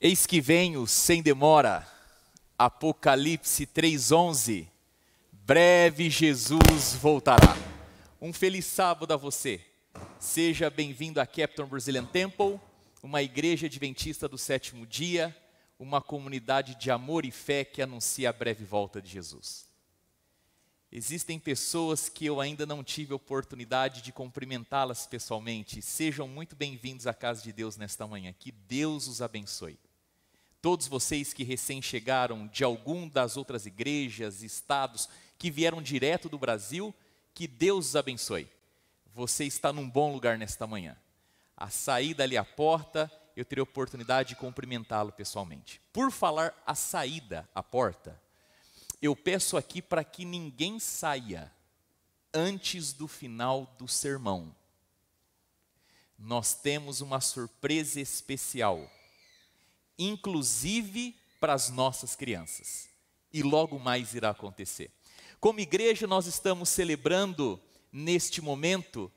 Eis que venho sem demora, Apocalipse 3:11, breve Jesus voltará. Um feliz sábado a você, seja bem-vindo à Capton Brazilian Temple, uma igreja adventista do sétimo dia, uma comunidade de amor e fé que anuncia a breve volta de Jesus. Existem pessoas que eu ainda não tive a oportunidade de cumprimentá-las pessoalmente. Sejam muito bem-vindos à casa de Deus nesta manhã. Que Deus os abençoe. Todos vocês que recém chegaram de algum das outras igrejas, estados, que vieram direto do Brasil, que Deus os abençoe. Você está num bom lugar nesta manhã. A saída ali à porta, eu terei a oportunidade de cumprimentá-lo pessoalmente. Por falar a saída à porta, eu peço aqui para que ninguém saia antes do final do sermão. Nós temos uma surpresa especial, inclusive para as nossas crianças. E logo mais irá acontecer. Como igreja, nós estamos celebrando neste momento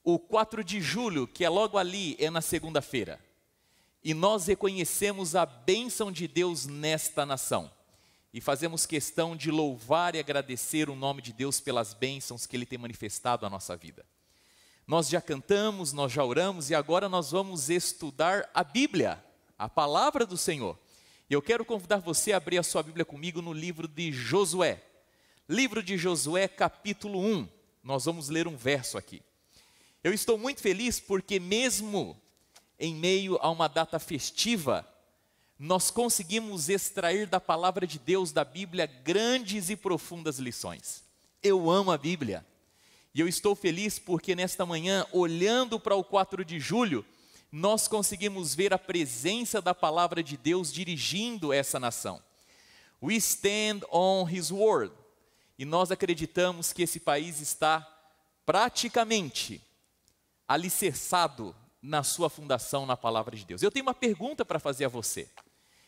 o 4 de julho, que é logo ali, é na segunda-feira. E nós reconhecemos a bênção de Deus nesta nação. E fazemos questão de louvar e agradecer o nome de Deus pelas bênçãos que Ele tem manifestado à nossa vida. Nós já cantamos, nós já oramos e agora nós vamos estudar a Bíblia, a palavra do Senhor. E eu quero convidar você a abrir a sua Bíblia comigo no livro de Josué. Livro de Josué, capítulo 1. Nós vamos ler um verso aqui. Eu estou muito feliz porque mesmo em meio a uma data festiva, nós conseguimos extrair da palavra de Deus, da Bíblia, grandes e profundas lições. Eu amo a Bíblia. E eu estou feliz porque nesta manhã, olhando para o 4 de julho, nós conseguimos ver a presença da palavra de Deus dirigindo essa nação. We stand on His word. E nós acreditamos que esse país está praticamente alicerçado na sua fundação na palavra de Deus. Eu tenho uma pergunta para fazer a você.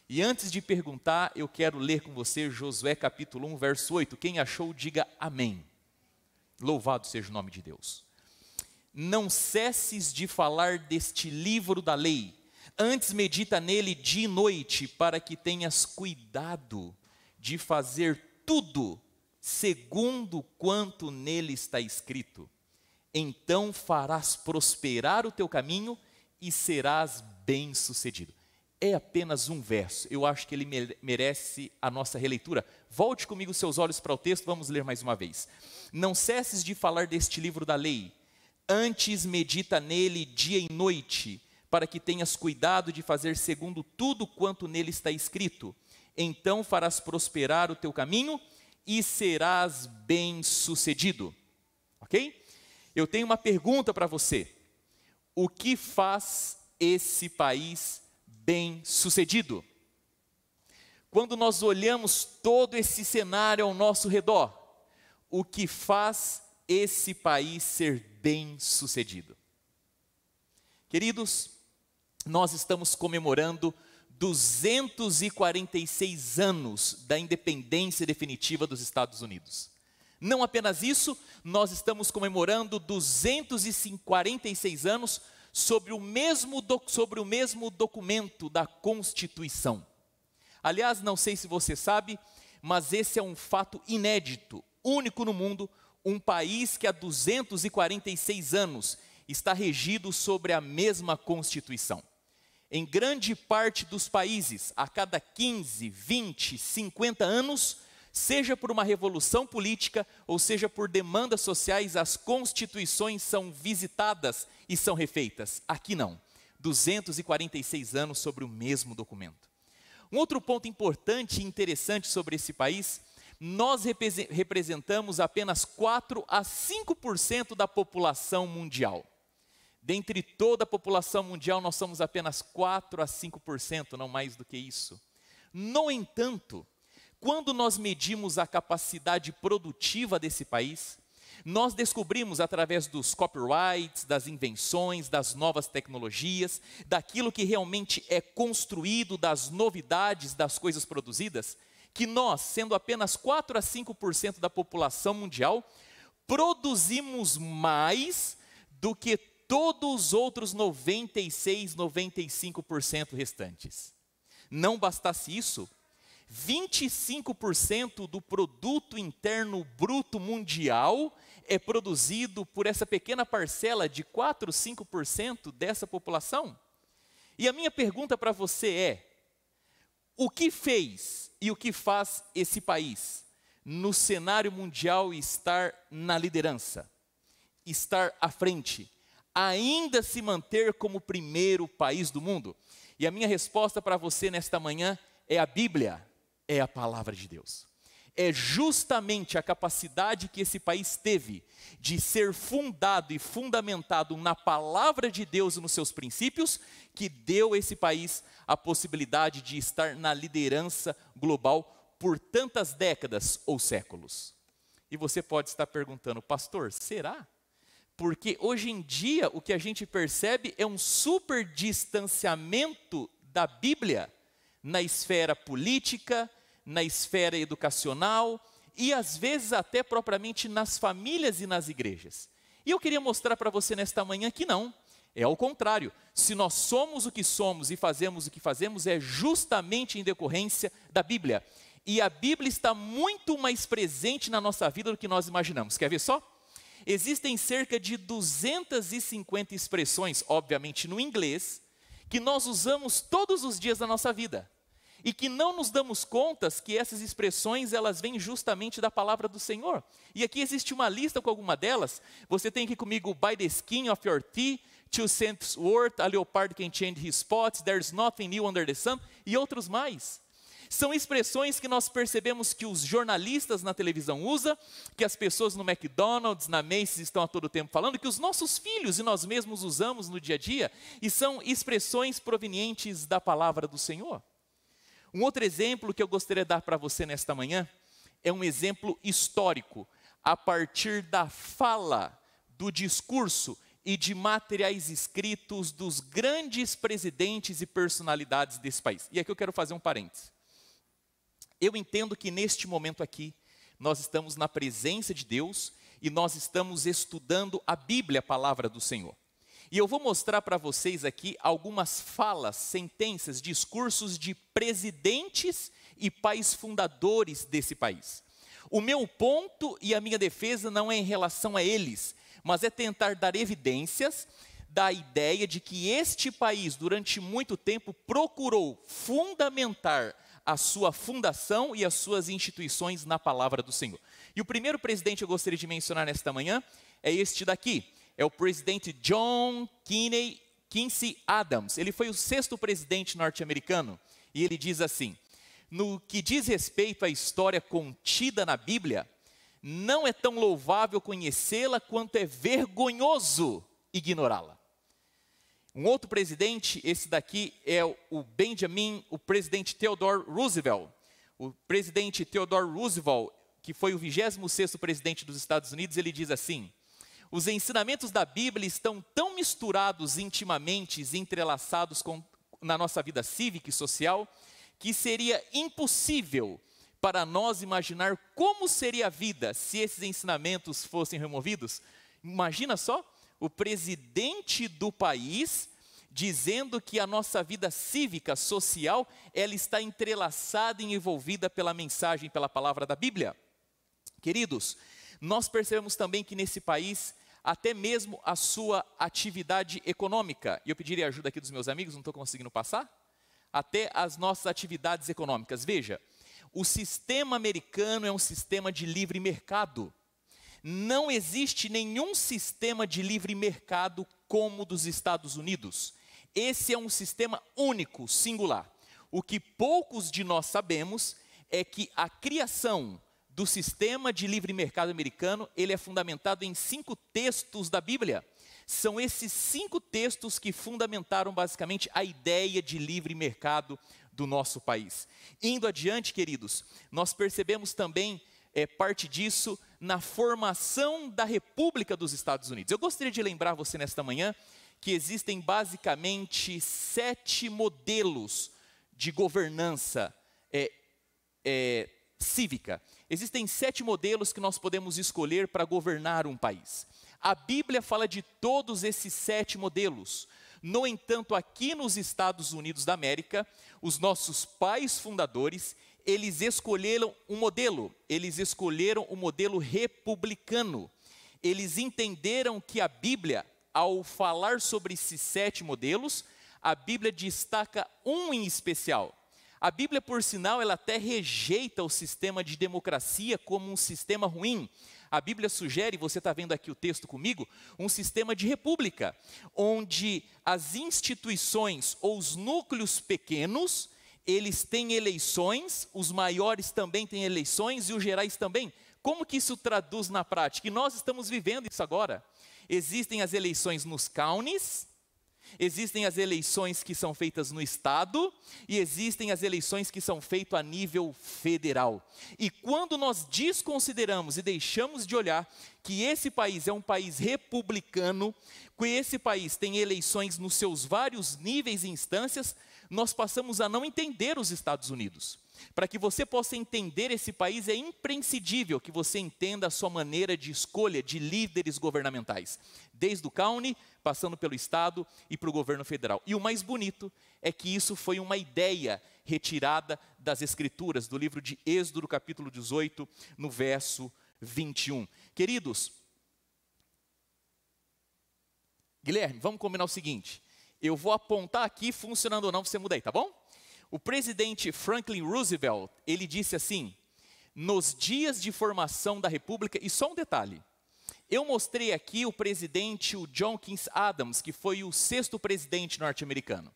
E antes de perguntar, eu quero ler com você Josué capítulo 1, verso 8. Quem achou, diga amém. Louvado seja o nome de Deus. Não cesses de falar deste livro da lei, antes medita nele dia e noite, para que tenhas cuidado de fazer tudo segundo quanto nele está escrito. Então farás prosperar o teu caminho e serás bem-sucedido. É apenas um verso, eu acho que ele merece a nossa releitura. Volte comigo seus olhos para o texto, vamos ler mais uma vez. Não cesses de falar deste livro da lei, antes medita nele dia e noite, para que tenhas cuidado de fazer segundo tudo quanto nele está escrito. Então farás prosperar o teu caminho e serás bem-sucedido. Ok? Eu tenho uma pergunta para você. O que faz esse país bem-sucedido? Quando nós olhamos todo esse cenário ao nosso redor, o que faz esse país ser bem-sucedido? Queridos, nós estamos comemorando 246 anos da independência definitiva dos Estados Unidos. Não apenas isso, nós estamos comemorando 246 anos sobre o mesmo documento da Constituição. Aliás, não sei se você sabe, mas esse é um fato inédito, único no mundo, um país que há 246 anos está regido sobre a mesma Constituição. Em grande parte dos países, a cada 15, 20, 50 anos, seja por uma revolução política ou seja por demandas sociais, as constituições são visitadas e são refeitas. Aqui não, 246 anos sobre o mesmo documento. Um outro ponto importante e interessante sobre esse país, nós representamos apenas 4 a 5% da população mundial. Dentre toda a população mundial, nós somos apenas 4 a 5%, não mais do que isso. No entanto, quando nós medimos a capacidade produtiva desse país, nós descobrimos através dos copyrights, das invenções, das novas tecnologias, daquilo que realmente é construído, das novidades, das coisas produzidas, que nós, sendo apenas 4 a 5% da população mundial, produzimos mais do que todos os outros 96, 95% restantes. Não bastasse isso, 25% do produto interno bruto mundial é produzido por essa pequena parcela de 4, 5% dessa população. E a minha pergunta para você é: o que fez e o que faz esse país no cenário mundial estar na liderança, estar à frente, ainda se manter como o primeiro país do mundo? E a minha resposta para você nesta manhã é a Bíblia, é a palavra de Deus. É justamente a capacidade que esse país teve de ser fundado e fundamentado na palavra de Deus e nos seus princípios, que deu a esse país a possibilidade de estar na liderança global por tantas décadas ou séculos. E você pode estar perguntando: pastor, será? Porque hoje em dia o que a gente percebe é um super distanciamento da Bíblia na esfera política, na esfera educacional e às vezes até propriamente nas famílias e nas igrejas. E eu queria mostrar para você nesta manhã que não, é ao contrário. Se nós somos o que somos e fazemos o que fazemos, é justamente em decorrência da Bíblia. E a Bíblia está muito mais presente na nossa vida do que nós imaginamos. Quer ver só? Existem cerca de 250 expressões, obviamente no inglês, que nós usamos todos os dias da nossa vida. E que não nos damos conta que essas expressões, elas vêm justamente da palavra do Senhor. E aqui existe uma lista com alguma delas. Você tem aqui comigo: by the skin of your teeth, 2 cents worth, a leopard can change his spots, there's nothing new under the sun, e outros mais. São expressões que nós percebemos que os jornalistas na televisão usam, que as pessoas no McDonald's, na Macy's estão a todo tempo falando, que os nossos filhos e nós mesmos usamos no dia a dia, e são expressões provenientes da palavra do Senhor. Um outro exemplo que eu gostaria de dar para você nesta manhã é um exemplo histórico, a partir da fala, do discurso e de materiais escritos dos grandes presidentes e personalidades desse país. E aqui eu quero fazer um parênteses. Eu entendo que neste momento aqui, nós estamos na presença de Deus e nós estamos estudando a Bíblia, a palavra do Senhor. E eu vou mostrar para vocês aqui algumas falas, sentenças, discursos de presidentes e pais fundadores desse país. O meu ponto e a minha defesa não é em relação a eles, mas é tentar dar evidências da ideia de que este país, durante muito tempo, procurou fundamentar a sua fundação e as suas instituições na palavra do Senhor. E o primeiro presidente que eu gostaria de mencionar nesta manhã é este daqui. É o presidente John Quincy Adams. Ele foi o 6º presidente norte-americano. E ele diz assim: no que diz respeito à história contida na Bíblia, não é tão louvável conhecê-la quanto é vergonhoso ignorá-la. Um outro presidente, esse daqui é o presidente Theodore Roosevelt. O presidente Theodore Roosevelt, que foi o 26º presidente dos Estados Unidos, ele diz assim: os ensinamentos da Bíblia estão tão misturados intimamente e entrelaçados na nossa vida cívica e social, que seria impossível para nós imaginar como seria a vida se esses ensinamentos fossem removidos. Imagina só, o presidente do país dizendo que a nossa vida cívica, social, ela está entrelaçada e envolvida pela mensagem, pela palavra da Bíblia. Queridos, nós percebemos também que nesse país, até mesmo a sua atividade econômica, e eu pediria ajuda aqui dos meus amigos, não estou conseguindo passar, até as nossas atividades econômicas. Veja, o sistema americano é um sistema de livre mercado. Não existe nenhum sistema de livre mercado como o dos Estados Unidos. Esse é um sistema único, singular. O que poucos de nós sabemos é que a criação do sistema de livre mercado americano, ele é fundamentado em 5 textos da Bíblia. São esses 5 textos que fundamentaram basicamente a ideia de livre mercado do nosso país. Indo adiante, queridos, nós percebemos também parte disso na formação da República dos Estados Unidos. Eu gostaria de lembrar você nesta manhã que existem basicamente 7 modelos de governança cívica. Existem 7 modelos que nós podemos escolher para governar um país. A Bíblia fala de todos esses 7 modelos. No entanto, aqui nos Estados Unidos da América, os nossos pais fundadores, eles escolheram um modelo republicano. Eles entenderam que a Bíblia, ao falar sobre esses 7 modelos, a Bíblia destaca um em especial. A Bíblia, por sinal, ela até rejeita o sistema de democracia como um sistema ruim. A Bíblia sugere, você está vendo aqui o texto comigo, um sistema de república, onde as instituições ou os núcleos pequenos, eles têm eleições, os maiores também têm eleições e os gerais também. Como que isso traduz na prática? E nós estamos vivendo isso agora. Existem as eleições nos counties, existem as eleições que são feitas no estado e existem as eleições que são feitas a nível federal. E quando nós desconsideramos e deixamos de olhar que esse país é um país republicano, que esse país tem eleições nos seus vários níveis e instâncias, nós passamos a não entender os Estados Unidos. Para que você possa entender esse país, é imprescindível que você entenda a sua maneira de escolha de líderes governamentais, desde o county, passando pelo estado e para o governo federal. E o mais bonito é que isso foi uma ideia retirada das Escrituras, do livro de Êxodo, capítulo 18, no verso 21. Queridos, Guilherme, vamos combinar o seguinte, eu vou apontar aqui, funcionando ou não, você muda aí, tá bom? O presidente Franklin Roosevelt, ele disse assim, nos dias de formação da República, e só um detalhe, eu mostrei aqui o presidente, o John Quincy Adams, que foi o 6º presidente norte-americano.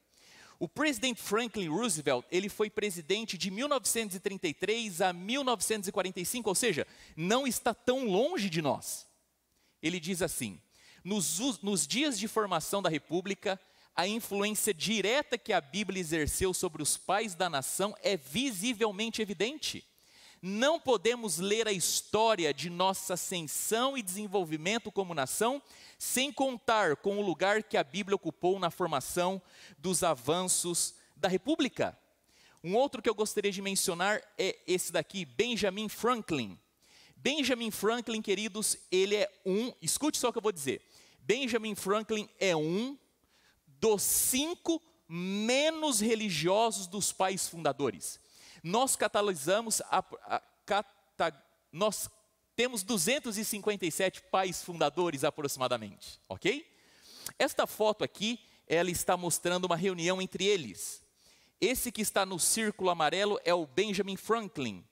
O presidente Franklin Roosevelt, ele foi presidente de 1933 a 1945, ou seja, não está tão longe de nós. Ele diz assim, nos dias de formação da República, a influência direta que a Bíblia exerceu sobre os pais da nação é visivelmente evidente. Não podemos ler a história de nossa ascensão e desenvolvimento como nação sem contar com o lugar que a Bíblia ocupou na formação dos avanços da República. Um outro que eu gostaria de mencionar é esse daqui, Benjamin Franklin. Benjamin Franklin, queridos, ele é escute só o que eu vou dizer. Benjamin Franklin é dos 5 menos religiosos dos pais fundadores. Nós nós temos 257 pais fundadores aproximadamente, ok? Esta foto aqui, ela está mostrando uma reunião entre eles. Esse que está no círculo amarelo é o Benjamin Franklin.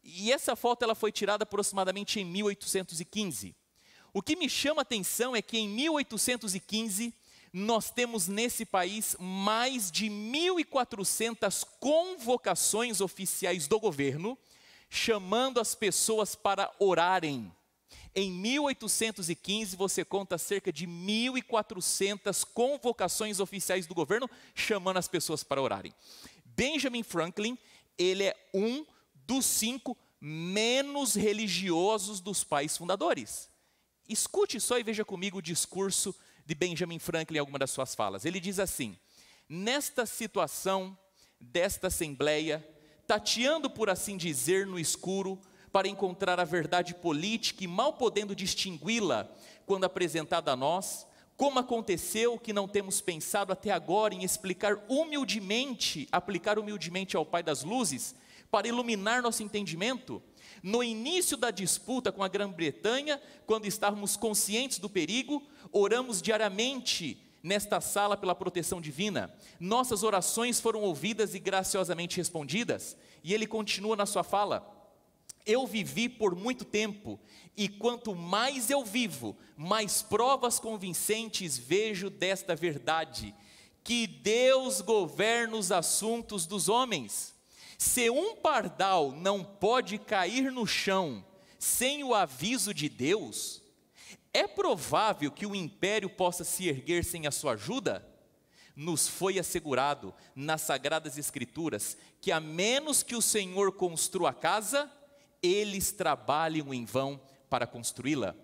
E essa foto ela foi tirada aproximadamente em 1815. O que me chama a atenção é que em 1815, nós temos nesse país mais de 1.400 convocações oficiais do governo, chamando as pessoas para orarem. Em 1815, você conta cerca de 1.400 convocações oficiais do governo, chamando as pessoas para orarem. Benjamin Franklin, ele é dos 5 menos religiosos dos pais fundadores. Escute só e veja comigo o discurso de Benjamin Franklin em alguma das suas falas. Ele diz assim, nesta situação desta assembleia, tateando por assim dizer no escuro, para encontrar a verdade política e mal podendo distingui-la quando apresentada a nós, como aconteceu que não temos pensado até agora em aplicar humildemente ao Pai das Luzes, para iluminar nosso entendimento? No início da disputa com a Grã-Bretanha, quando estávamos conscientes do perigo, oramos diariamente nesta sala pela proteção divina. Nossas orações foram ouvidas e graciosamente respondidas. E ele continua na sua fala, eu vivi por muito tempo, e quanto mais eu vivo, mais provas convincentes vejo desta verdade, que Deus governa os assuntos dos homens. Se um pardal não pode cair no chão sem o aviso de Deus, é provável que o império possa se erguer sem a sua ajuda? Nos foi assegurado nas Sagradas Escrituras que a menos que o Senhor construa a casa, eles trabalham em vão para construí-la.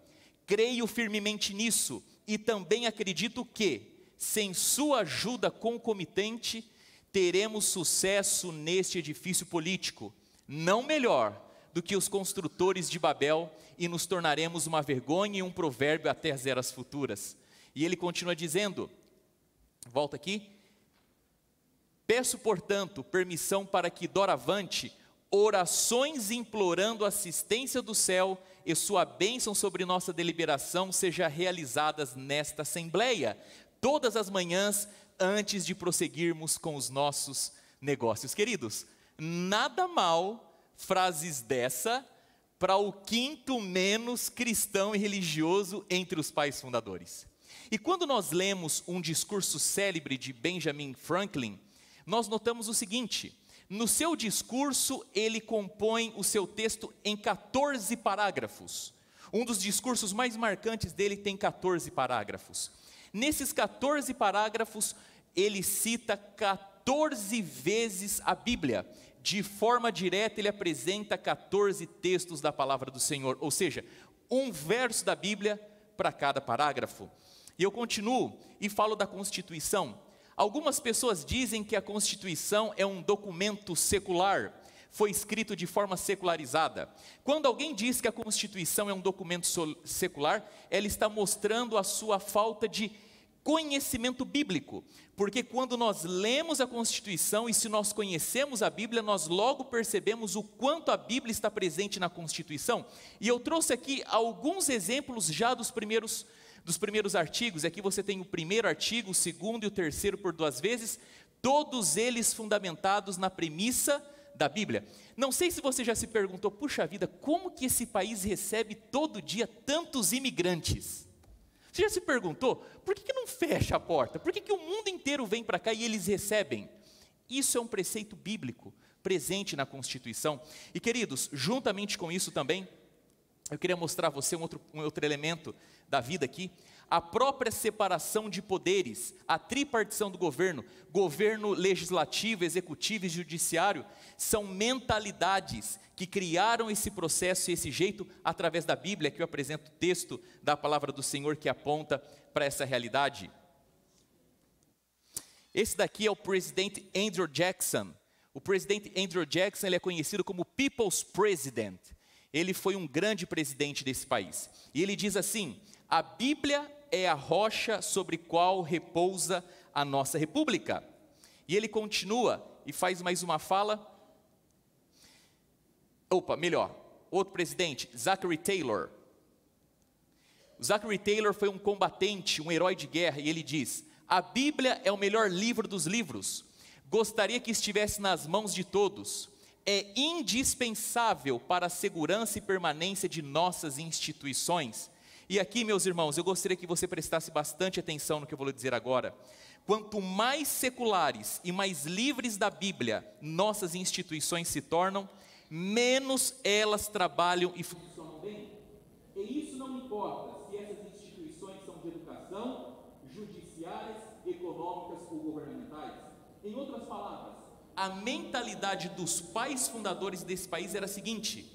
Creio firmemente nisso e também acredito que, sem sua ajuda concomitante, teremos sucesso neste edifício político, não melhor do que os construtores de Babel, e nos tornaremos uma vergonha e um provérbio até as eras futuras. E ele continua dizendo, Volta aqui. Peço, portanto, permissão para que doravante orações implorando assistência do céu e sua bênção sobre nossa deliberação sejam realizadas nesta assembleia, todas as manhãs, antes de prosseguirmos com os nossos negócios. Queridos, nada mal frases dessa para o quinto menos cristão e religioso entre os pais fundadores. E quando nós lemos um discurso célebre de Benjamin Franklin, nós notamos o seguinte: no seu discurso, ele compõe o seu texto em 14 parágrafos. Um dos discursos mais marcantes dele tem 14 parágrafos. Nesses 14 parágrafos, ele cita 14 vezes a Bíblia. De forma direta, ele apresenta 14 textos da palavra do Senhor, ou seja, um verso da Bíblia para cada parágrafo. E eu continuo e falo da Constituição. Algumas pessoas dizem que a Constituição é um documento secular, foi escrito de forma secularizada. Quando alguém diz que a Constituição é um documento secular, ela está mostrando a sua falta de conhecimento bíblico, porque quando nós lemos a Constituição e se nós conhecemos a Bíblia, nós logo percebemos o quanto a Bíblia está presente na Constituição. E eu trouxe aqui alguns exemplos já dos primeiros artigos. Aqui você tem o primeiro artigo, o segundo e o terceiro por 2 vezes, todos eles fundamentados na premissa da Bíblia. Não sei se você já se perguntou, puxa vida, como que esse país recebe todo dia tantos imigrantes? Você já se perguntou, por que não fecha a porta? Por que o mundo inteiro vem para cá e eles recebem? Isso é um preceito bíblico presente na Constituição. E queridos, juntamente com isso também, eu queria mostrar a você um outro elemento da vida aqui, a própria separação de poderes, a tripartição do governo, governo legislativo, executivo e judiciário, são mentalidades que criaram esse processo e esse jeito através da Bíblia, que eu apresento o texto da palavra do Senhor que aponta para essa realidade. Esse daqui é o presidente Andrew Jackson. O presidente Andrew Jackson, ele é conhecido como People's President. Ele foi um grande presidente desse país. E ele diz assim: a Bíblia é a rocha sobre qual repousa a nossa república. E ele continua e faz mais uma fala. Outro presidente, Zachary Taylor. O Zachary Taylor foi um combatente, um herói de guerra, e ele diz: a Bíblia é o melhor livro dos livros. Gostaria que estivesse nas mãos de todos. É indispensável para a segurança e permanência de nossas instituições. E aqui, meus irmãos, eu gostaria que você prestasse bastante atenção no que eu vou lhe dizer agora. Quanto mais seculares e mais livres da Bíblia nossas instituições se tornam, menos elas trabalham e funcionam bem. E isso não importa se essas instituições são de educação, judiciárias, econômicas ou governamentais. Em outras palavras, a mentalidade dos pais fundadores desse país era a seguinte: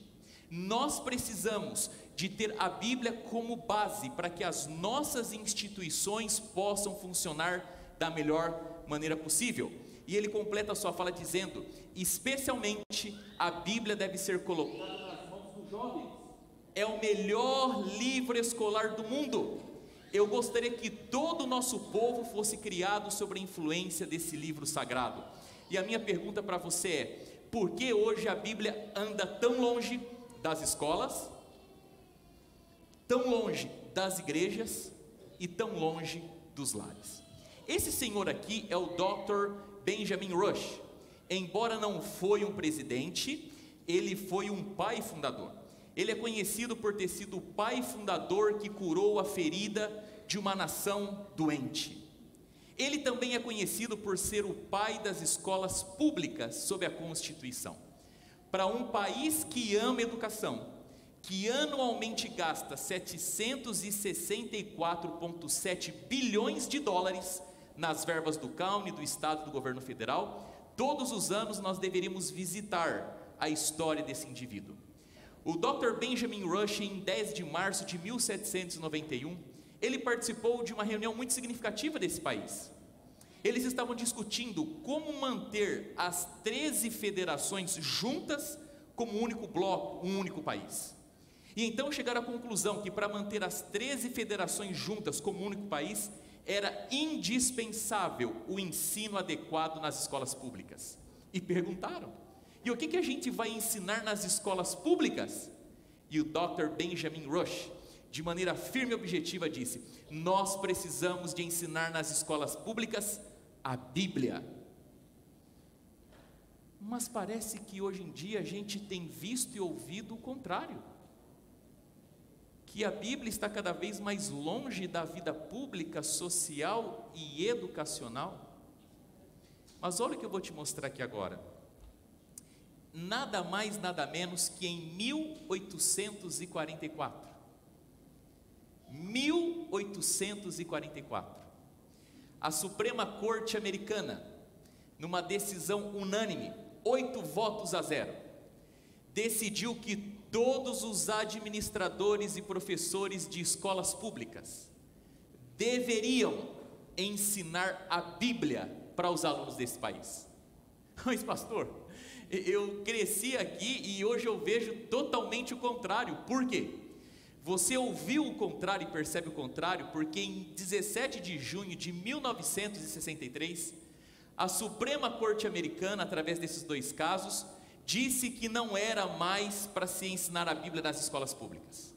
nós precisamos de ter a Bíblia como base para que as nossas instituições possam funcionar da melhor maneira possível. E ele completa a sua fala dizendo: especialmente a Bíblia deve ser colocada nas mãos dos jovens. É o melhor livro escolar do mundo. Eu gostaria que todo o nosso povo fosse criado sob a influência desse livro sagrado. E a minha pergunta para você é: por que hoje a Bíblia anda tão longe das escolas, tão longe das igrejas e tão longe dos lares? Esse senhor aqui é o Dr. Benjamin Rush. Embora não foi um presidente, ele foi um pai fundador. Ele é conhecido por ter sido o pai fundador que curou a ferida de uma nação doente. Ele também é conhecido por ser o pai das escolas públicas sob a Constituição. Para um país que ama educação, que anualmente gasta 764,7 bilhões de dólares nas verbas do CAUN, do Estado e do governo federal, todos os anos nós deveríamos visitar a história desse indivíduo. O Dr. Benjamin Rush, em 10 de março de 1791, ele participou de uma reunião muito significativa desse país. Eles estavam discutindo como manter as 13 federações juntas como um único bloco, um único país. E então chegaram à conclusão que para manter as 13 federações juntas como um único país, era indispensável o ensino adequado nas escolas públicas. E perguntaram: e o que a gente vai ensinar nas escolas públicas? E o Dr. Benjamin Rush, de maneira firme e objetiva, disse: nós precisamos de ensinar nas escolas públicas a Bíblia. Mas parece que hoje em dia a gente tem visto e ouvido o contrário, que a Bíblia está cada vez mais longe da vida pública, social e educacional. Mas olha o que eu vou te mostrar aqui agora. Nada mais, nada menos que em 1844, a Suprema Corte Americana, numa decisão unânime, 8 votos a 0, decidiu que todos os administradores e professores de escolas públicas deveriam ensinar a Bíblia para os alunos desse país. Mas pastor, eu cresci aqui e hoje eu vejo totalmente o contrário. Por quê? Você ouviu o contrário e percebe o contrário, porque em 17 de junho de 1963, a Suprema Corte Americana, através desses 2 casos, disse que não era mais para se ensinar a Bíblia nas escolas públicas.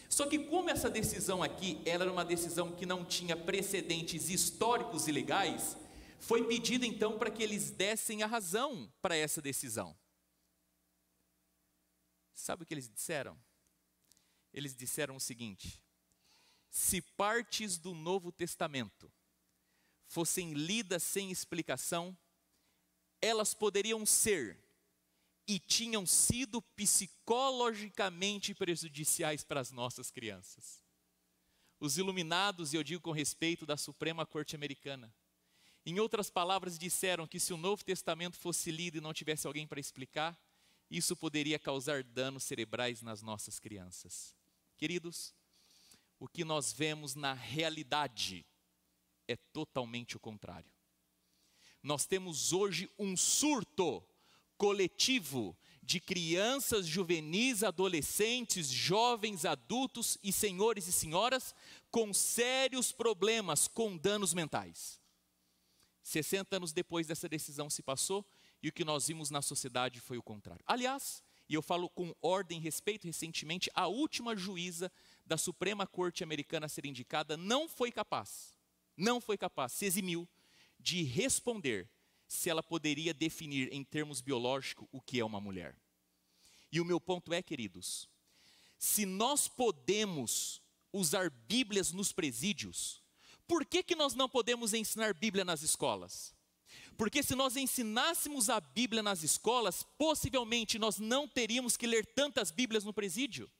Só que como essa decisão aqui, ela era uma decisão que não tinha precedentes históricos e legais, foi pedido então para que eles dessem a razão para essa decisão. Sabe o que eles disseram? Eles disseram o seguinte: se partes do Novo Testamento fossem lidas sem explicação, elas poderiam ser e tinham sido psicologicamente prejudiciais para as nossas crianças. Os iluminados, e eu digo com respeito, da Suprema Corte Americana, em outras palavras, disseram que se o Novo Testamento fosse lido e não tivesse alguém para explicar, isso poderia causar danos cerebrais nas nossas crianças. Queridos, o que nós vemos na realidade é totalmente o contrário. Nós temos hoje um surto coletivo de crianças, juvenis, adolescentes, jovens, adultos e senhores e senhoras com sérios problemas, com danos mentais. 60 anos depois dessa decisão se passou e o que nós vimos na sociedade foi o contrário. Aliás, e eu falo com ordem e respeito, recentemente, a última juíza da Suprema Corte Americana a ser indicada não foi capaz, se eximiu de responder se ela poderia definir em termos biológicos o que é uma mulher. E o meu ponto é, queridos, se nós podemos usar Bíblias nos presídios, por que nós não podemos ensinar Bíblia nas escolas? Porque se nós ensinássemos a Bíblia nas escolas, possivelmente nós não teríamos que ler tantas Bíblias no presídio.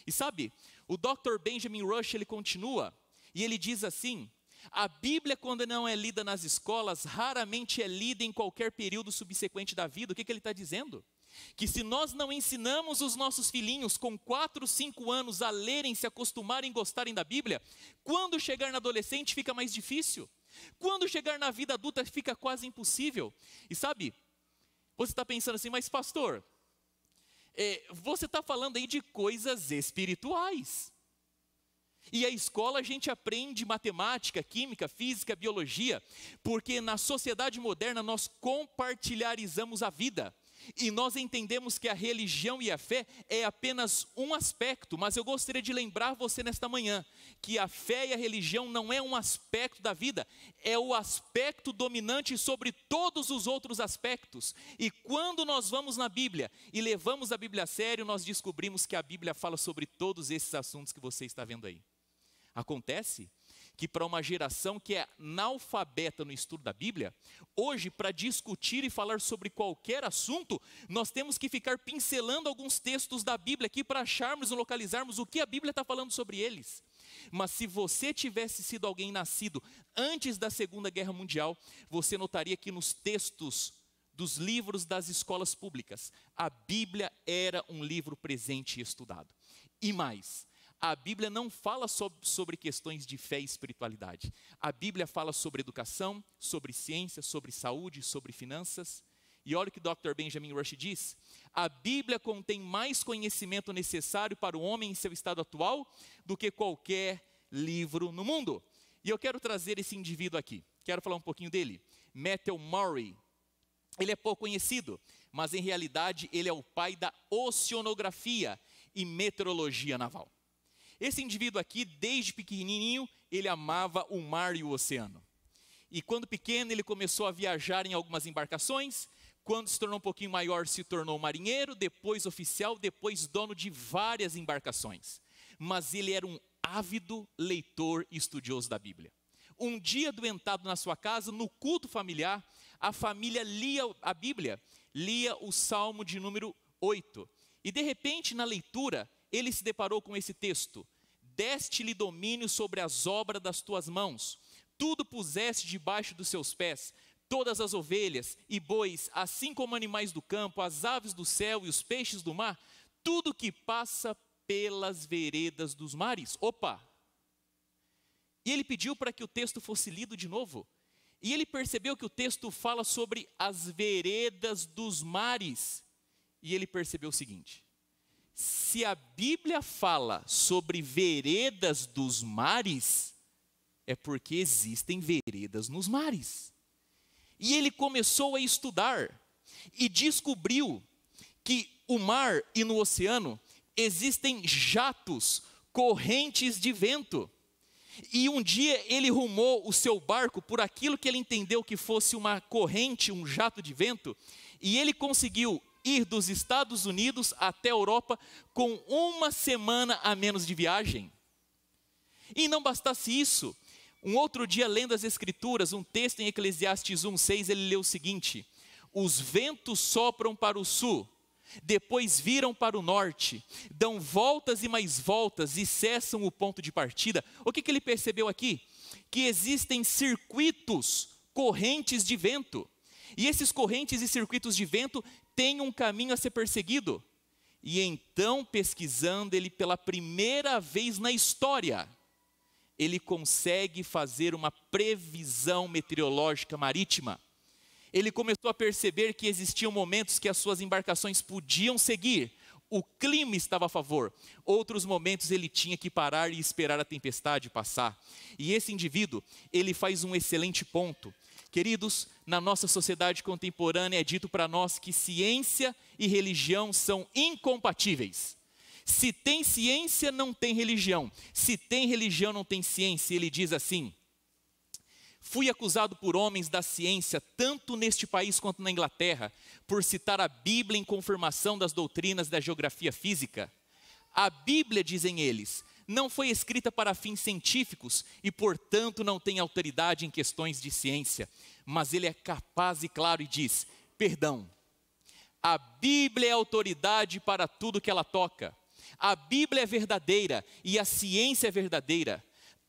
E sabe, o Dr. Benjamin Rush, ele continua, e ele diz assim: a Bíblia, quando não é lida nas escolas, raramente é lida em qualquer período subsequente da vida. O que ele está dizendo? Que se nós não ensinamos os nossos filhinhos com 4, 5 anos a lerem, se acostumarem, gostarem da Bíblia, quando chegar na adolescente fica mais difícil. Quando chegar na vida adulta fica quase impossível. E sabe, você está pensando assim, mas pastor, você está falando aí de coisas espirituais. E a escola a gente aprende matemática, química, física, biologia, porque na sociedade moderna nós compartilharizamos a vida. E nós entendemos que a religião e a fé é apenas um aspecto, mas eu gostaria de lembrar você nesta manhã, que a fé e a religião não é um aspecto da vida, é o aspecto dominante sobre todos os outros aspectos. E quando nós vamos na Bíblia e levamos a Bíblia a sério, nós descobrimos que a Bíblia fala sobre todos esses assuntos que você está vendo aí. Acontece que para uma geração que é analfabeta no estudo da Bíblia, hoje, para discutir e falar sobre qualquer assunto, nós temos que ficar pincelando alguns textos da Bíblia aqui para acharmos e localizarmos o que a Bíblia está falando sobre eles. Mas se você tivesse sido alguém nascido antes da Segunda Guerra Mundial, você notaria que nos textos dos livros das escolas públicas, a Bíblia era um livro presente e estudado. E mais, a Bíblia não fala sobre questões de fé e espiritualidade. A Bíblia fala sobre educação, sobre ciência, sobre saúde, sobre finanças. E olha o que o Dr. Benjamin Rush diz: a Bíblia contém mais conhecimento necessário para o homem em seu estado atual do que qualquer livro no mundo. E eu quero trazer esse indivíduo aqui. Quero falar um pouquinho dele. Matthew Murray. Ele é pouco conhecido, mas em realidade ele é o pai da oceanografia e meteorologia naval. Esse indivíduo aqui, desde pequenininho, ele amava o mar e o oceano. E quando pequeno, ele começou a viajar em algumas embarcações. Quando se tornou um pouquinho maior, se tornou marinheiro, depois oficial, depois dono de várias embarcações. Mas ele era um ávido leitor e estudioso da Bíblia. Um dia, adoentado na sua casa, no culto familiar, a família lia a Bíblia, lia o Salmo de número 8. E de repente, na leitura, ele se deparou com esse texto: deste-lhe domínio sobre as obras das tuas mãos, tudo puseste debaixo dos seus pés, todas as ovelhas e bois, assim como animais do campo, as aves do céu e os peixes do mar, tudo que passa pelas veredas dos mares. Opa! E ele pediu para que o texto fosse lido de novo. E ele percebeu que o texto fala sobre as veredas dos mares. E ele percebeu o seguinte: se a Bíblia fala sobre veredas dos mares, é porque existem veredas nos mares. E ele começou a estudar e descobriu que o mar e no oceano existem jatos, correntes de vento. E um dia ele rumou o seu barco por aquilo que ele entendeu que fosse uma corrente, um jato de vento, e ele conseguiu ir dos Estados Unidos até a Europa com 1 semana a menos de viagem. E não bastasse isso, um outro dia, lendo as Escrituras, um texto em Eclesiastes 1:6, ele leu o seguinte: os ventos sopram para o sul, depois viram para o norte, dão voltas e mais voltas e cessam o ponto de partida. O que ele percebeu aqui? Que existem circuitos, correntes de vento. E esses correntes e circuitos de vento têm um caminho a ser perseguido. E então, pesquisando, ele pela primeira vez na história, ele consegue fazer uma previsão meteorológica marítima. Ele começou a perceber que existiam momentos que as suas embarcações podiam seguir, o clima estava a favor. Outros momentos ele tinha que parar e esperar a tempestade passar. E esse indivíduo, ele faz um excelente ponto. Queridos, na nossa sociedade contemporânea é dito para nós que ciência e religião são incompatíveis. Se tem ciência, não tem religião. Se tem religião, não tem ciência. Ele diz assim: fui acusado por homens da ciência, tanto neste país quanto na Inglaterra, por citar a Bíblia em confirmação das doutrinas da geografia física. A Bíblia, dizem eles, não foi escrita para fins científicos e, portanto, não tem autoridade em questões de ciência. Mas ele é capaz e claro e diz: perdão, a Bíblia é autoridade para tudo que ela toca. A Bíblia é verdadeira e a ciência é verdadeira.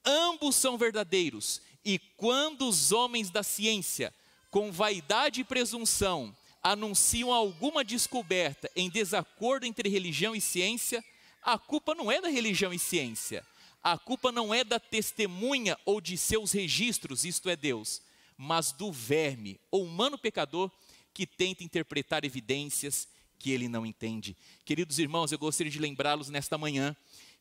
Ambos são verdadeiros. E quando os homens da ciência, com vaidade e presunção, anunciam alguma descoberta em desacordo entre religião e ciência, a culpa não é da religião e ciência. A culpa não é da testemunha ou de seus registros, isto é Deus, mas do verme ou humano pecador que tenta interpretar evidências que ele não entende. Queridos irmãos, eu gostaria de lembrá-los nesta manhã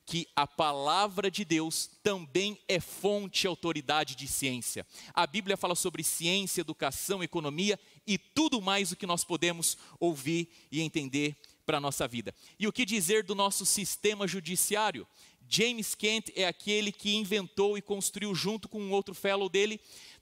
que a palavra de Deus também é fonte e autoridade de ciência. A Bíblia fala sobre ciência, educação, economia e tudo mais o que nós podemos ouvir e entender para a nossa vida. E o que dizer do nosso sistema judiciário? James Kent é aquele que inventou e construiu junto com um outro fellow dele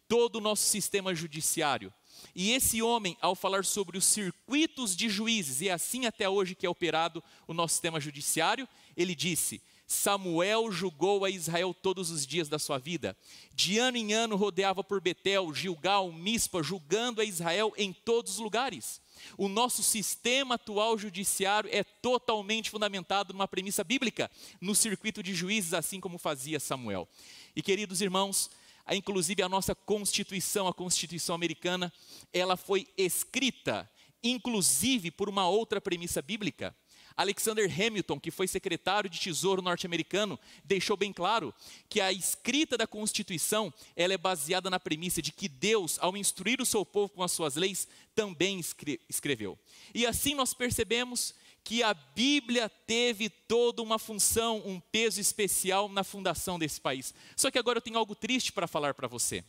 todo o nosso sistema judiciário. E esse homem, ao falar sobre os circuitos de juízes, e é assim até hoje que é operado o nosso sistema judiciário, ele disse: Samuel julgou a Israel todos os dias da sua vida. De ano em ano rodeava por Betel, Gilgal, Mispa, julgando a Israel em todos os lugares. O nosso sistema atual judiciário é totalmente fundamentado numa premissa bíblica, no circuito de juízes, assim como fazia Samuel. E queridos irmãos, inclusive a nossa Constituição, a Constituição americana, ela foi escrita, inclusive por uma outra premissa bíblica. Alexander Hamilton, que foi secretário de Tesouro norte-americano, deixou bem claro que a escrita da Constituição, ela é baseada na premissa de que Deus, ao instruir o seu povo com as suas leis, também escreveu. E assim nós percebemos que a Bíblia teve toda uma função, um peso especial na fundação desse país. Só que agora eu tenho algo triste para falar para você.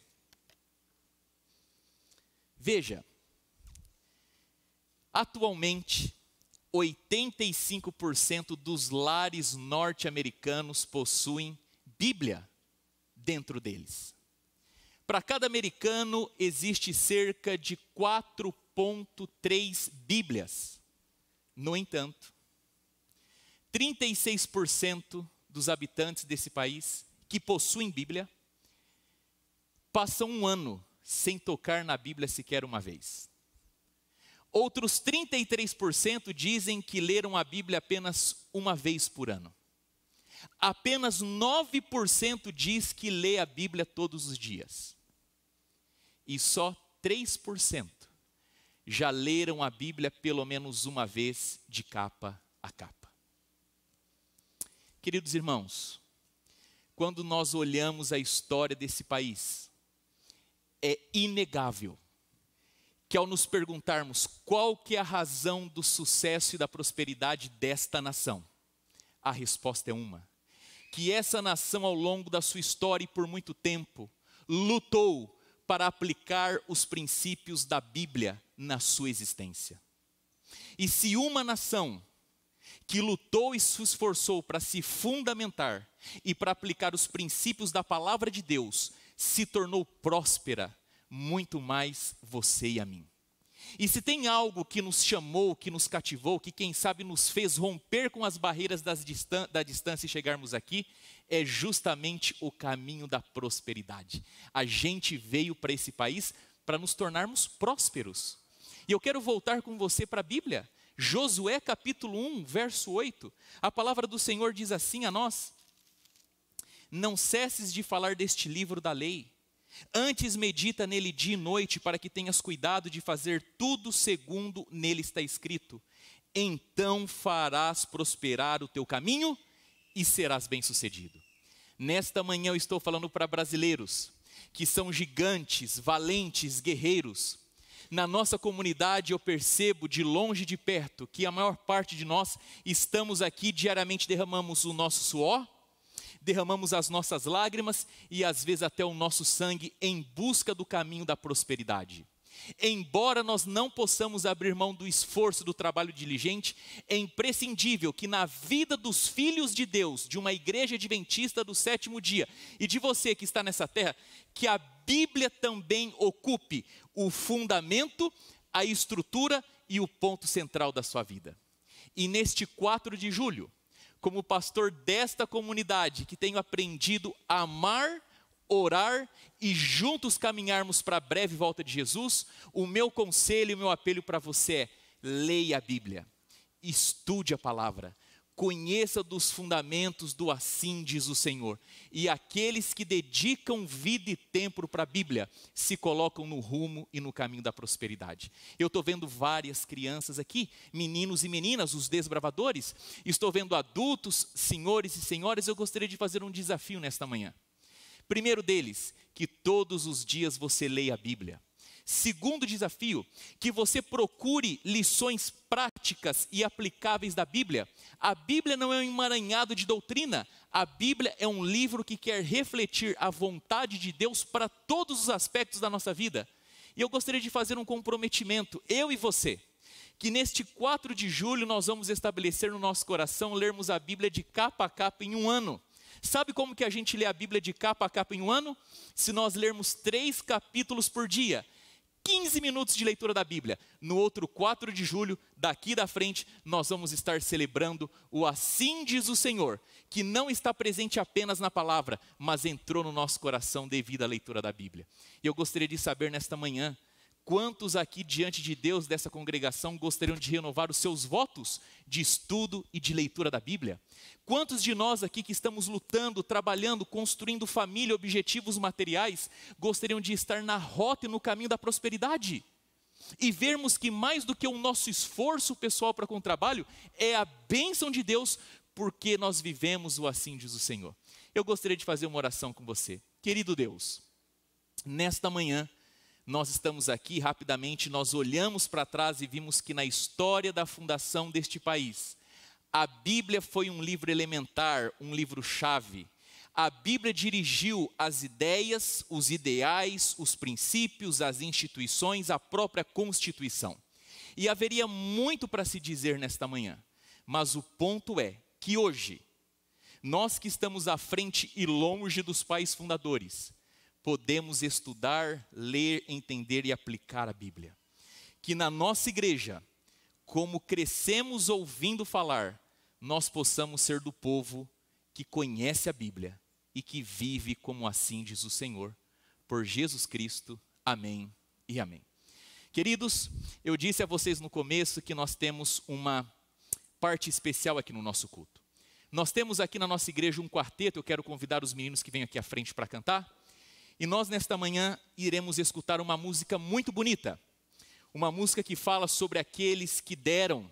Veja, atualmente, 85% dos lares norte-americanos possuem Bíblia dentro deles. Para cada americano, existe cerca de 4,3 Bíblias. No entanto, 36% dos habitantes desse país que possuem Bíblia passam um ano sem tocar na Bíblia sequer uma vez. Outros 33% dizem que leram a Bíblia apenas uma vez por ano. Apenas 9% diz que lê a Bíblia todos os dias. E só 3% já leram a Bíblia pelo menos uma vez de capa a capa. Queridos irmãos, quando nós olhamos a história desse país, é inegável que ao nos perguntarmos qual que é a razão do sucesso e da prosperidade desta nação, a resposta é uma: que essa nação ao longo da sua história e por muito tempo lutou para aplicar os princípios da Bíblia na sua existência. E se uma nação que lutou e se esforçou para se fundamentar e para aplicar os princípios da palavra de Deus se tornou próspera, muito mais você e a mim. E se tem algo que nos chamou, que nos cativou, que quem sabe nos fez romper com as barreiras da distância e chegarmos aqui, é justamente o caminho da prosperidade. A gente veio para esse país para nos tornarmos prósperos. E eu quero voltar com você para a Bíblia. Josué capítulo 1, verso 8. A palavra do Senhor diz assim a nós: não cesses de falar deste livro da lei, antes medita nele dia e noite, para que tenhas cuidado de fazer tudo segundo nele está escrito. Então farás prosperar o teu caminho e serás bem-sucedido. Nesta manhã eu estou falando para brasileiros que são gigantes, valentes, guerreiros. Na nossa comunidade eu percebo de longe e de perto que a maior parte de nós estamos aqui diariamente, derramamos o nosso suor, derramamos as nossas lágrimas e às vezes até o nosso sangue em busca do caminho da prosperidade. Embora nós não possamos abrir mão do esforço, do trabalho diligente, é imprescindível que na vida dos filhos de Deus, de uma igreja adventista do sétimo dia, e de você que está nessa terra, que a Bíblia também ocupe o fundamento, a estrutura e o ponto central da sua vida. E neste 4 de julho, como pastor desta comunidade, que tenho aprendido a amar, orar e juntos caminharmos para a breve volta de Jesus, o meu conselho e o meu apelo para você é: leia a Bíblia, estude a palavra, conheça dos fundamentos do assim diz o Senhor. E aqueles que dedicam vida e tempo para a Bíblia se colocam no rumo e no caminho da prosperidade. Eu estou vendo várias crianças aqui, meninos e meninas, os desbravadores. Estou vendo adultos, senhores e senhoras. Eu gostaria de fazer um desafio nesta manhã. Primeiro deles, que todos os dias você leia a Bíblia. Segundo desafio, que você procure lições práticas e aplicáveis da Bíblia. A Bíblia não é um emaranhado de doutrina. A Bíblia é um livro que quer refletir a vontade de Deus para todos os aspectos da nossa vida. E eu gostaria de fazer um comprometimento, eu e você, que neste 4 de julho nós vamos estabelecer no nosso coração lermos a Bíblia de capa a capa em um ano. Sabe como que a gente lê a Bíblia de capa a capa em um ano? Se nós lermos 3 capítulos por dia, 15 minutos de leitura da Bíblia. No outro 4 de julho, daqui da frente, nós vamos estar celebrando o assim diz o Senhor, que não está presente apenas na palavra, mas entrou no nosso coração devido à leitura da Bíblia. E eu gostaria de saber nesta manhã, quantos aqui diante de Deus dessa congregação gostariam de renovar os seus votos de estudo e de leitura da Bíblia? Quantos de nós aqui que estamos lutando, trabalhando, construindo família, objetivos materiais, gostariam de estar na rota e no caminho da prosperidade? E vermos que mais do que o nosso esforço pessoal para com o trabalho, é a bênção de Deus, porque nós vivemos o assim diz o Senhor. Eu gostaria de fazer uma oração com você. Querido Deus, nesta manhã, nós estamos aqui, rapidamente, nós olhamos para trás e vimos que na história da fundação deste país, A Bíblia foi um livro elementar, um livro-chave. A Bíblia dirigiu as ideias, os ideais, os princípios, as instituições, a própria Constituição. E haveria muito para se dizer nesta manhã, mas o ponto é que hoje, nós que estamos à frente e longe dos pais fundadores, podemos estudar, ler, entender e aplicar a Bíblia. Que na nossa igreja, como crescemos ouvindo falar, nós possamos ser do povo que conhece a Bíblia e que vive como assim diz o Senhor. Por Jesus Cristo, amém e amém. Queridos, eu disse a vocês no começo que nós temos uma parte especial aqui no nosso culto. Nós temos aqui na nossa igreja um quarteto, eu quero convidar os meninos que vêm aqui à frente para cantar. E nós nesta manhã iremos escutar uma música muito bonita. Uma música que fala sobre aqueles que deram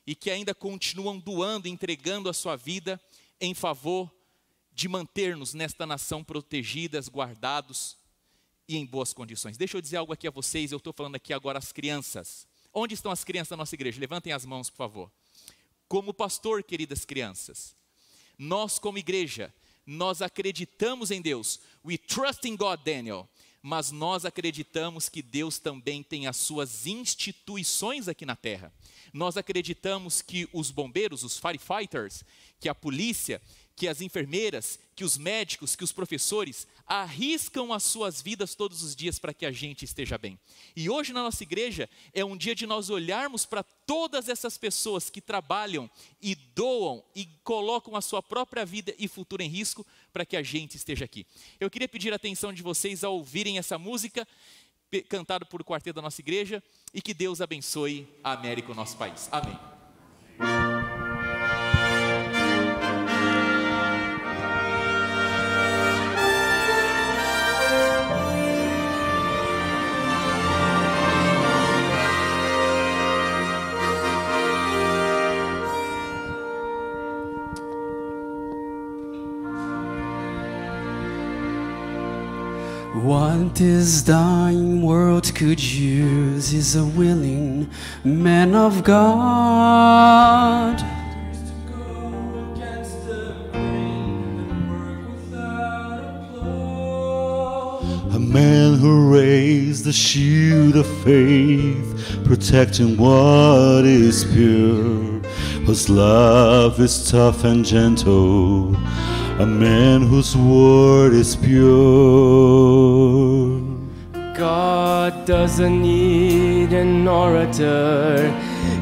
e que ainda continuam doando, entregando a sua vida em favor de manter-nos nesta nação protegidas, guardados e em boas condições. Deixa eu dizer algo aqui a vocês, eu estou falando aqui agora às crianças. Onde estão as crianças da nossa igreja? Levantem as mãos, por favor. Como pastor, queridas crianças, nós como igreja, nós acreditamos em Deus. We trust in God, Daniel. Mas nós acreditamos que Deus também tem as suas instituições aqui na terra. Nós acreditamos que os bombeiros, os firefighters, que a polícia, que as enfermeiras, que os médicos, que os professores arriscam as suas vidas todos os dias para que a gente esteja bem. E hoje na nossa igreja é um dia de nós olharmos para todas essas pessoas que trabalham e doam e colocam a sua própria vida e futuro em risco para que a gente esteja aqui. Eu queria pedir a atenção de vocês a ouvirem essa música cantada por o quarteto da nossa igreja e que Deus abençoe a América, o nosso país. Amém. What this dying world could use is a willing man of God. A man who raised the shield of faith, protecting what is pure, whose love is tough and gentle. A man whose word is pure. God doesn't need an orator.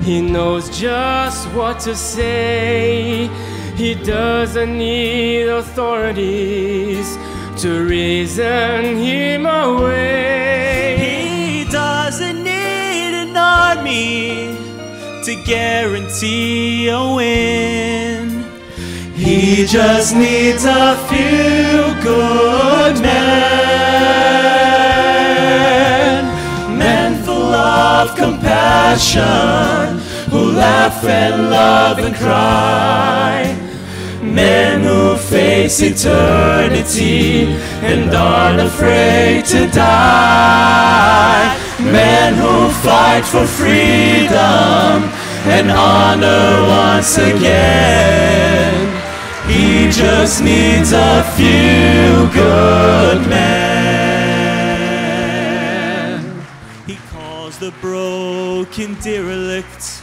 He knows just what to say. He doesn't need authorities to reason him away. He doesn't need an army to guarantee a win. He just needs a few good men, men full of compassion, who laugh and love and cry, men who face eternity and aren't afraid to die, men who fight for freedom and honor once again. He just needs a few good men. He calls the broken derelict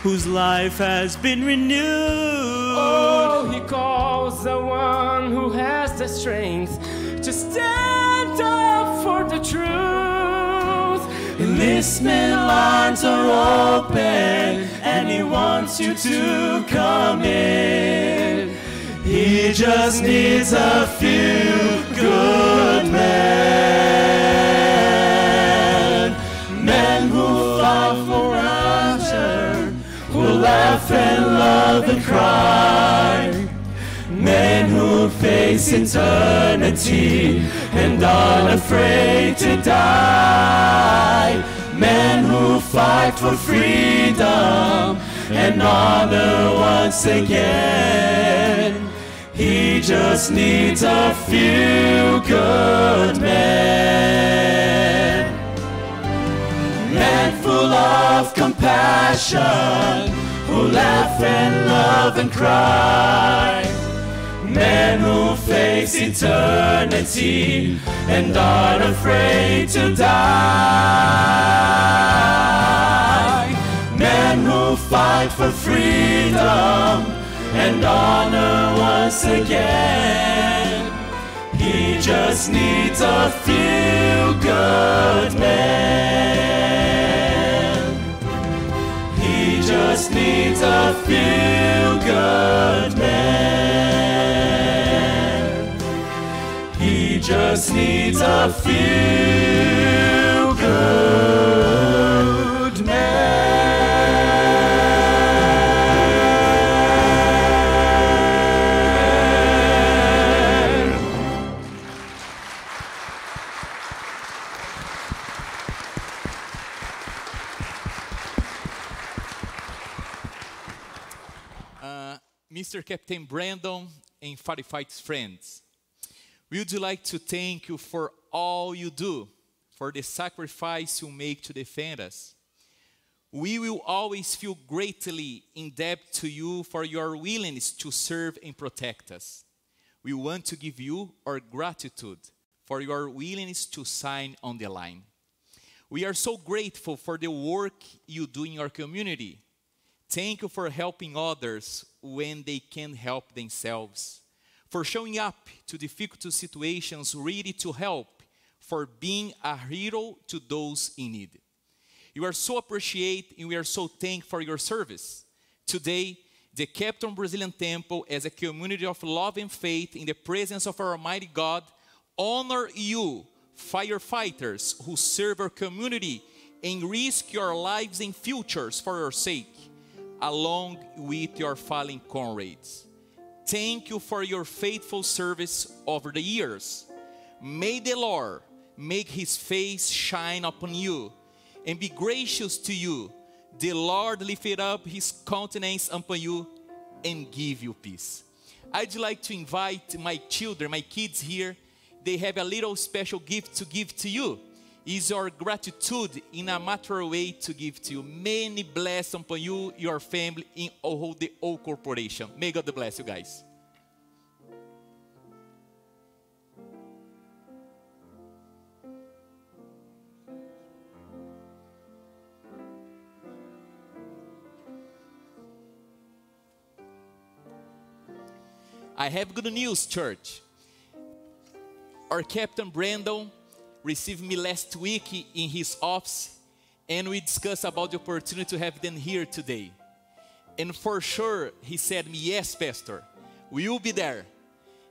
whose life has been renewed. Oh, he calls the one who has the strength to stand up for the truth. Enlistment lines are open and he wants you to come in. He just needs a few good men, men who fight for answer, who laugh and love and cry, men who face eternity and aren't afraid to die, men who fight for freedom and honor once again. He just needs a few good men, men full of compassion, who laugh and love and cry, men who face eternity and aren't afraid to die, men who fight for freedom and honor once again. He just needs a few good men. He just needs a few good men. He just needs a few good men. Mr. Captain Brandon and Firefights friends, we would like to thank you for all you do, for the sacrifice you make to defend us. We will always feel greatly in debt to you for your willingness to serve and protect us. We want to give you our gratitude for your willingness to sign on the line. We are so grateful for the work you do in your community. Thank you for helping others when they can't help themselves, for showing up to difficult situations ready to help, for being a hero to those in need. You are so appreciated and we are so thankful for your service. Today, the Captain Brazilian Temple, as a community of love and faith in the presence of our Almighty God, honor you, firefighters who serve our community and risk your lives and futures for your sake, along with your fallen comrades. Thank you for your faithful service over the years. May the Lord make his face shine upon you and be gracious to you. The Lord lift up his countenance upon you and give you peace. I'd like to invite my children, my kids here. They have a little special gift to give to you. Is our gratitude in a material way to give to you. Many blessings upon you, your family, in all the whole corporation. May God bless you guys. I have good news, church. Our Captain Brandon received me last week in his office, and we discussed about the opportunity to have them here today. And for sure, he said me, yes, Pastor, we will be there.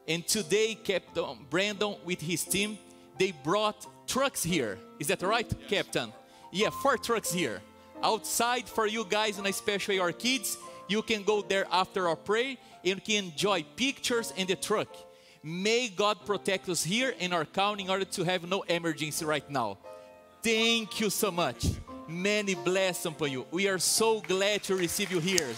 And today, Captain Brandon with his team, they brought trucks here. Is that right, yes, Captain? Yeah, 4 trucks here. Outside for you guys, and especially our kids. You can go there after our prayer, and you can enjoy pictures in the truck. May God protect us here in our county in order to have no emergency right now. Thank you so much. Many blessings upon you. We are so glad to receive you here.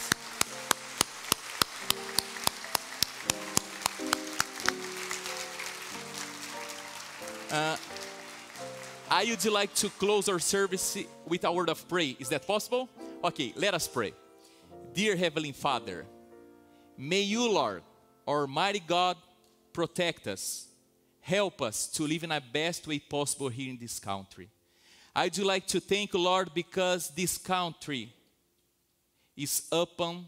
I would like to close our service with a word of prayer. Is that possible? Okay, let us pray. Dear Heavenly Father, may you, Lord, our mighty God, protect us, help us to live in the best way possible here in this country. I'd like to thank you, Lord, because this country is upon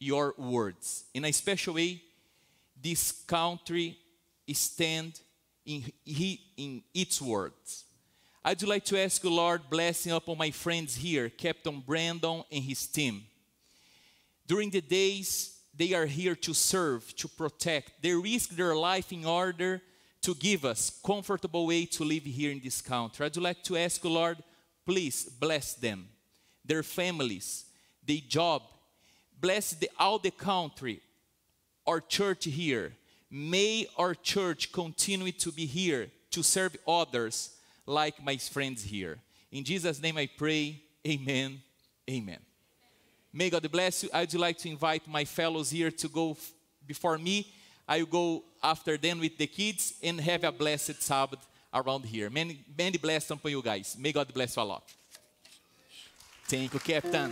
your words. In a special way, this country stands in its words. I'd like to ask you, Lord, blessing upon my friends here, Captain Brandon and his team. During the days they are here to serve, to protect. They risk their life in order to give us comfortable way to live here in this country. I'd like to ask you, Lord, please bless them, their families, their job. Bless all the country, our church here. May our church continue to be here to serve others like my friends here. In Jesus' name I pray, amen, amen. May God bless you. I'd like to invite my fellows here to go before me. I will go after them with the kids and have a blessed Sabbath around here. Many blessings upon you guys. May God bless you a lot. Thank you, Captain.